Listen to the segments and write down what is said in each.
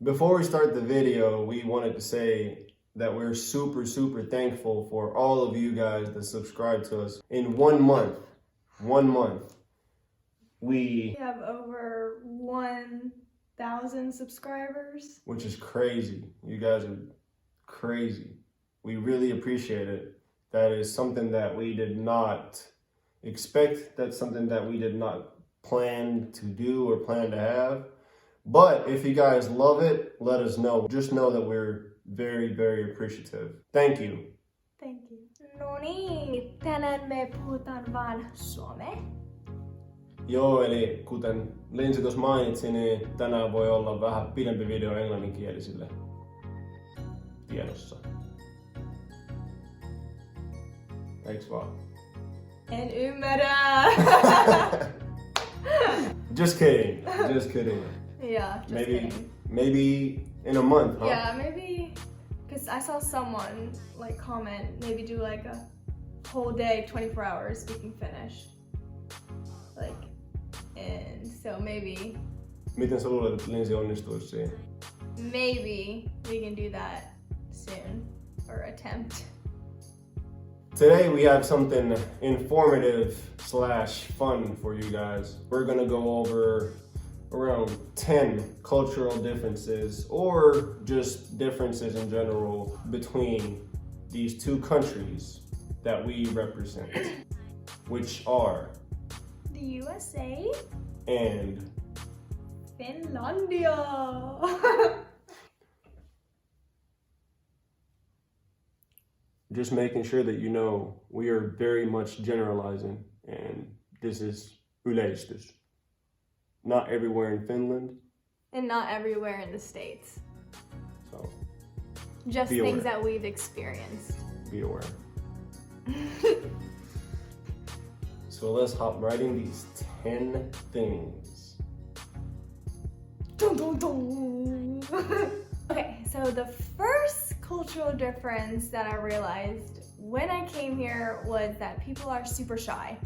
Before we start the video, we wanted to say that we're super thankful for all of you guys that subscribe to us. In 1 month, we have over 1,000 subscribers. Which is crazy. You guys are crazy. We really appreciate it. That is something that we did not expect. That's something that we did not plan to do or plan to have. But if you guys love it, let us know. Just know that we're very appreciative. Thank you. Thank you. No niin, tänään me puhutaan vaan suomea. Joo, eli kuten Lynsey tuossa mainitsi, niin tänään voi olla vähän pidempi video englanninkielisille tiedossa. Eiks vaan? En ymmärrä! Just kidding. Yeah, just kidding. Maybe in a month, huh? Yeah, maybe, because I saw someone like comment, maybe do like a whole day, 24 hours speaking Finnish. Like, and so maybe. Miten sä luulet, että Lynsey onnistuisi siinä? Maybe we can do that soon, or attempt. Today we have something informative / fun for you guys. We're gonna go over around 10 cultural differences or just differences in general between these two countries that we represent, which are the USA and Finlandia. Just making sure that you know we are very much generalizing, and this is yleistys. Not everywhere in Finland. And not everywhere in the States. So just things aware. That we've experienced. Be aware. So let's hop right in these 10 things. Dun, dun, dun. Okay, so the first cultural difference that I realized when I came here was that people are super shy.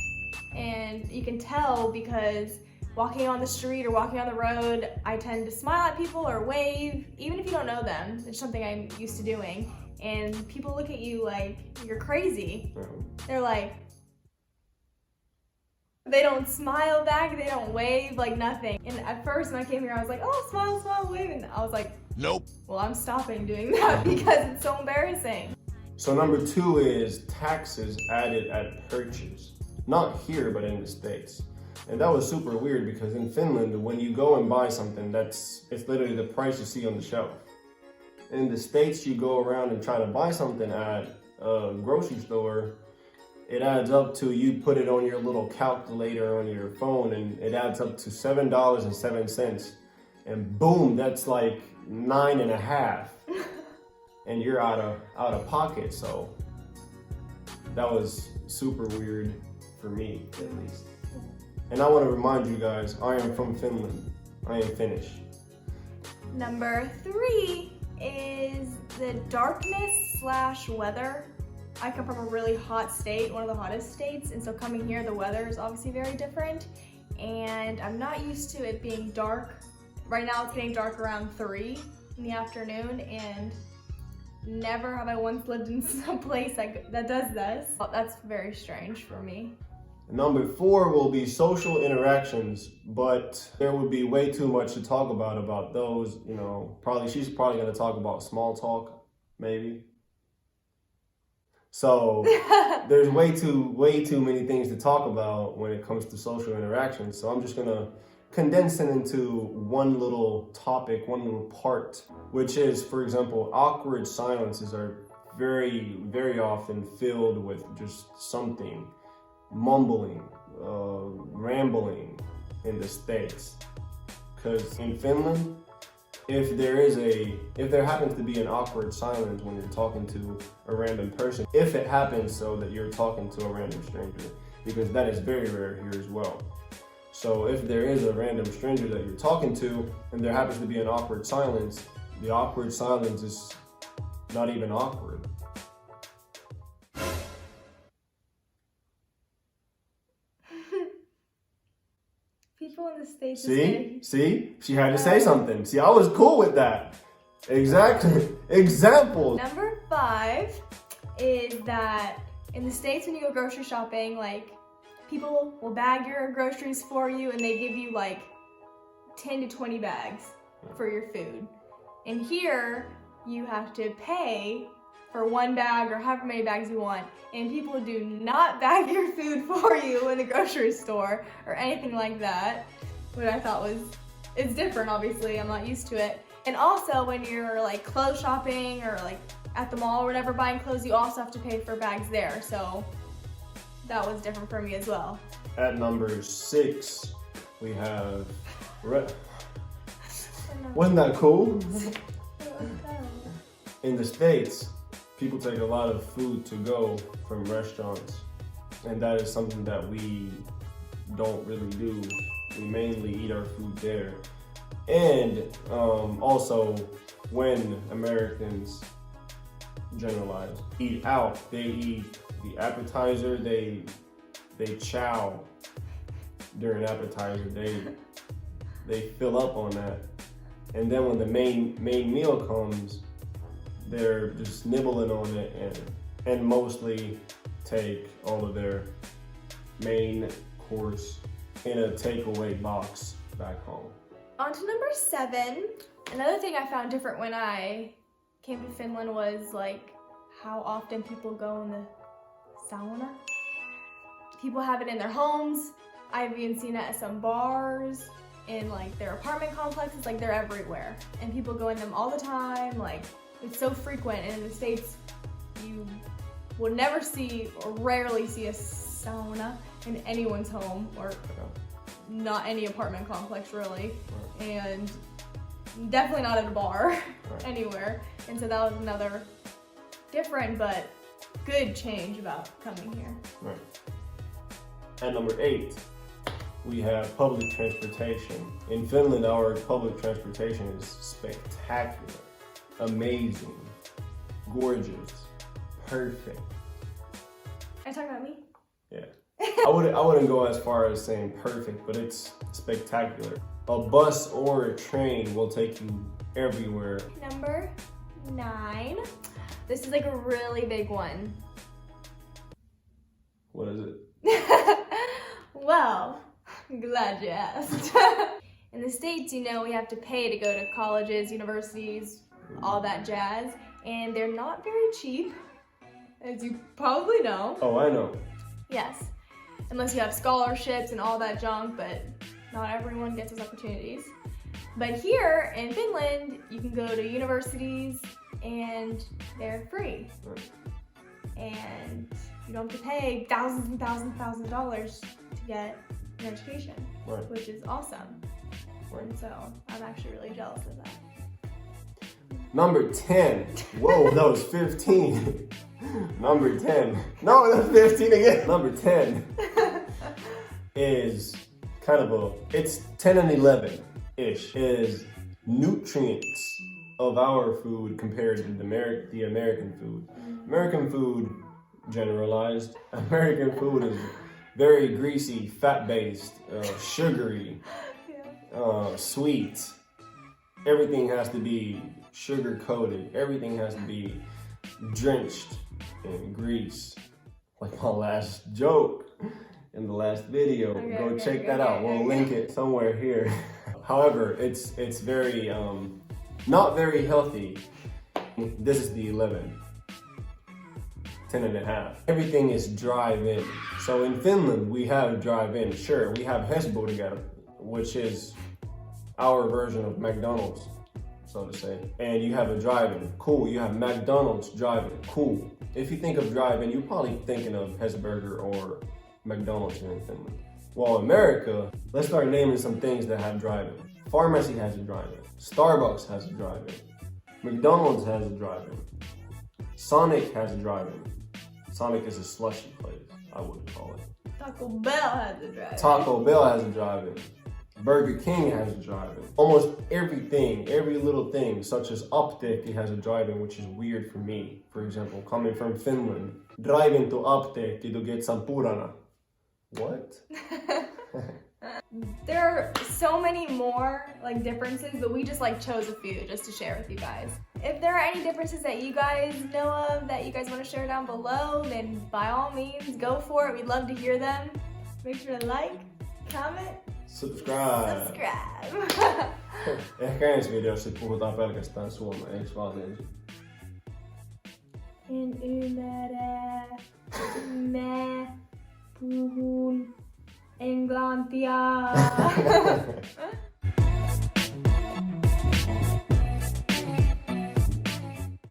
And you can tell because walking on the street or walking on the road, I tend to smile at people or wave, even if you don't know them. It's something I'm used to doing. And people look at you like you're crazy. They're like, they don't smile back, they don't wave, like nothing. And at first when I came here, I was like, oh, smile, wave. And I was like, nope. Well, I'm stopping doing that because it's so embarrassing. So number 2 is taxes added at purchase. Not here, but in the States. And that was super weird because in Finland, when you go and buy something, it's literally the price you see on the shelf. In the States, you go around and try to buy something at a grocery store, it adds up to, you put it on your little calculator on your phone and it adds up to $7.07. And boom, that's like 9.5. And you're out of pocket. So that was super weird for me, at least. And I want to remind you guys, I am from Finland. I am Finnish. Number 3 is the darkness / weather. I come from a really hot state, one of the hottest states, and so coming here, the weather is obviously very different. And I'm not used to it being dark. Right now it's getting dark around 3 in the afternoon, and never have I once lived in some place that does this. That's very strange for me. Number 4 will be social interactions, but there would be way too much to talk about those, you know. She's probably gonna talk about small talk, maybe. So there's way too many things to talk about when it comes to social interactions. So I'm just gonna condense it into one little topic, one little part, which is, for example, awkward silences are very often filled with just something, mumbling, rambling in the States. Because in Finland, if there happens to be an awkward silence when you're talking to a random person, if it happens so that you're talking to a random stranger, because that is very rare here as well. So if there is a random stranger that you're talking to and there happens to be an awkward silence, the awkward silence is not even awkward. people in the States. See, she had to say something. See, I was cool with that. Exactly. Example. Number 5 is that in the States, when you go grocery shopping, like, people will bag your groceries for you, and they give you like 10 to 20 bags for your food. And here, you have to pay for 1 bag or however many bags you want, and people do not bag your food for you in the grocery store or anything like that, which I thought it's different. Obviously, I'm not used to it. And also, when you're like clothes shopping or like at the mall or whatever buying clothes, you also have to pay for bags there, so that was different for me as well. At number 6, we have wasn't that cool? In the States, people take a lot of food to go from restaurants, and that is something that we don't really do. We mainly eat our food there. And also, when Americans generalize, eat out, they eat the appetizer, they chow during appetizer, they fill up on that. And then when the main meal comes, they're just nibbling on it and mostly take all of their main course in a takeaway box back home. On to number 7. Another thing I found different when I came to Finland was like how often people go in the sauna. People have it in their homes. I've even seen it at some bars, in like their apartment complexes, like they're everywhere. And people go in them all the time, like it's so frequent. And in the States, you will never see or rarely see a sauna in anyone's home, or not any apartment complex really. And definitely not at a bar anywhere. And so that was another different but good change about coming here. Right. At number 8, we have public transportation. In Finland, our public transportation is spectacular, amazing, gorgeous, perfect. Are you talking about me? Yeah. I wouldn't go as far as saying perfect, but it's spectacular. A bus or a train will take you everywhere. Number 9. This is like a really big one. What is it? Well, I'm glad you asked. In the States, you know, we have to pay to go to colleges, universities, all that jazz, and they're not very cheap, as you probably know. Oh, I know. Yes, unless you have scholarships and all that junk, but not everyone gets those opportunities. But here in Finland, you can go to universities and they're free. Right. And you don't have to pay thousands and thousands of dollars to get an education, Right. which is awesome. Right. And so I'm actually really jealous of that. Number 10. Whoa, that was 15. Number 10. No, that's 15 again. Number 10 is kind of it's 10 and 11-ish, is nutrients of our food compared to the American food. American food, generalized, American food is very greasy, fat-based, sugary, sweet. Everything has to be sugar-coated. Everything has to be drenched in grease. Like my last joke in the last video. Go check that out. We'll link it somewhere here. However, it's very, not very healthy. This is the 11. 10 and a half. Everything is drive-in. So in Finland, we have drive-in. Sure, we have Hesburger, which is our version of McDonald's, so to say. And you have a drive-in. Cool. You have McDonald's drive-in. Cool. If you think of drive-in, you're probably thinking of Hesburger or McDonald's here in Finland. Well, America, let's start naming some things that have drive-in. Pharmacy has a drive-in. Starbucks has a drive-in. McDonald's has a drive-in. Sonic has a drive-in. Sonic is a slushy place, I would call it. Taco Bell has a drive-in. Taco Bell has a drive-in. Burger King has a drive-in. Almost everything, every little thing, such as Apteekki has a drive-in, which is weird for me. For example, coming from Finland, drive into Apteekki to get some purana. What? there are so many more like differences, but we just like chose a few just to share with you guys. If there are any differences that you guys know of that you guys want to share down below, then by all means go for it. We'd love to hear them. Make sure to like, comment, subscribe. Ehkä ensi videossa puhutaan pelkästään suomea, eiks vaan Lynsey? En ymmärrä. Mä puhun englantia.